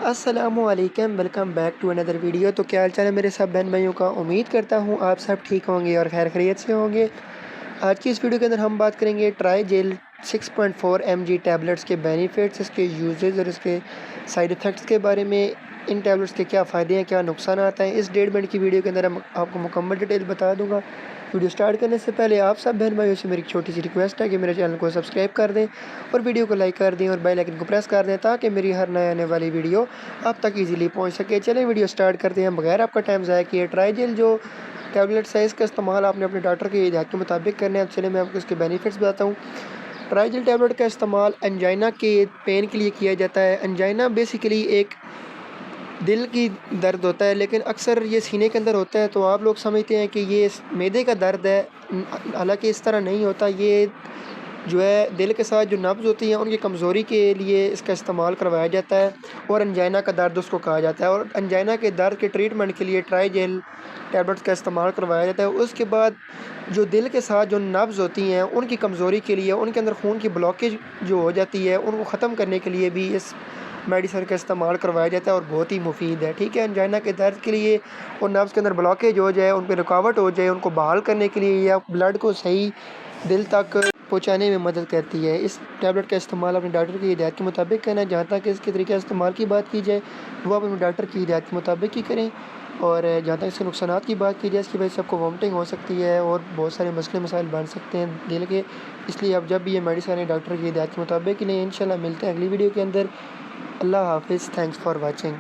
अस्सलामुअलैकुम, welcome back to another video. तो क्या हाल चाल है मेरे सब बहन भाइयों का। उम्मीद करता हूँ आप सब ठीक होंगे और खैर खैरियत से होंगे। आज की इस वीडियो के अंदर हम बात करेंगे ट्राइजेल 6.4 mg टैबलेट्स के बेनिफिट्स, इसके यूजेस और इसके साइड इफ़ेक्ट्स के बारे में। इन टैबलेट्स के क्या फ़ायदे हैं, क्या नुकसान आता है, इस 1.5 मिनट की वीडियो के अंदर हम आपको मुकम्मल डिटेल बता दूंगा। वीडियो स्टार्ट करने से पहले आप सब बहन भाइयों से मेरी छोटी सी रिक्वेस्ट है कि मेरे चैनल को सब्सक्राइब कर दें और वीडियो को लाइक कर दें और बेल आइकन को प्रेस कर दें ताकि मेरी हर नए आने वाली वीडियो आप तक ईजिली पहुंच सके। चलें वीडियो स्टार्ट करते हैं बगैर आपका टाइम ज़ाया किए। ट्राइजेल जो टैबलेट्स है इसका इस्तेमाल आपने अपने डॉक्टर की हिदायत के मुताबिक करना है। अब चलिए मैं आपको इसके बेनिफिट्स बताता हूँ। ट्राइजेल टैबलेट का इस्तेमाल एंजाइना के पेन के लिए किया जाता है। एंजाइना बेसिकली एक दिल की दर्द होता है, लेकिन अक्सर ये सीने के अंदर होता है, तो आप लोग समझते हैं कि ये मैदे का दर्द है। हालांकि इस तरह नहीं होता। ये जो है दिल के साथ जो नब्ज़ होती हैं उनकी कमज़ोरी के लिए इसका इस्तेमाल करवाया जाता है और अंजाइना का दर्द उसको कहा जाता है। और अंजाइना के दर्द के ट्रीटमेंट के लिए ट्राइजेल टैबलेट्स का इस्तेमाल करवाया जाता है। उसके बाद जो दिल के साथ जो नब्ज़ होती हैं उनकी कमज़ोरी के लिए, उनके अंदर खून की ब्लॉकेज जो हो जाती है उनको ख़त्म करने के लिए भी इस मेडिसिन का इस्तेमाल करवाया जाता है और बहुत ही मुफीद है। ठीक है, अंजाइना के दर्द के लिए और नब्ज़ के अंदर ब्लॉकेज हो जाए, उन पर रुकावट हो जाए, उनको बहाल करने के लिए या ब्लड को सही दिल तक पहुँचाने में मदद करती है। इस टैबलेट का इस्तेमाल अपने डॉक्टर की हिदायत के मुताबिक करना है। जहाँ तक इसके तरीके इस्तेमाल की बात की जाए वो आप अपने डॉक्टर की हिदायत के मुताबिक ही करें। और जहाँ तक इसके नुकसानात की बात की जाए, इसकी वजह से आपको वॉमिटिंग हो सकती है और बहुत सारे मसले मसाइल बन सकते हैं दिल के। इसलिए आप जब भी ये मेडिसिन डॉक्टर की हिदायत के मुताबिक ही लें। इंशाल्लाह मिलते हैं अगली वीडियो के अंदर। अल्लाह हाफिज़। Thanks for watching.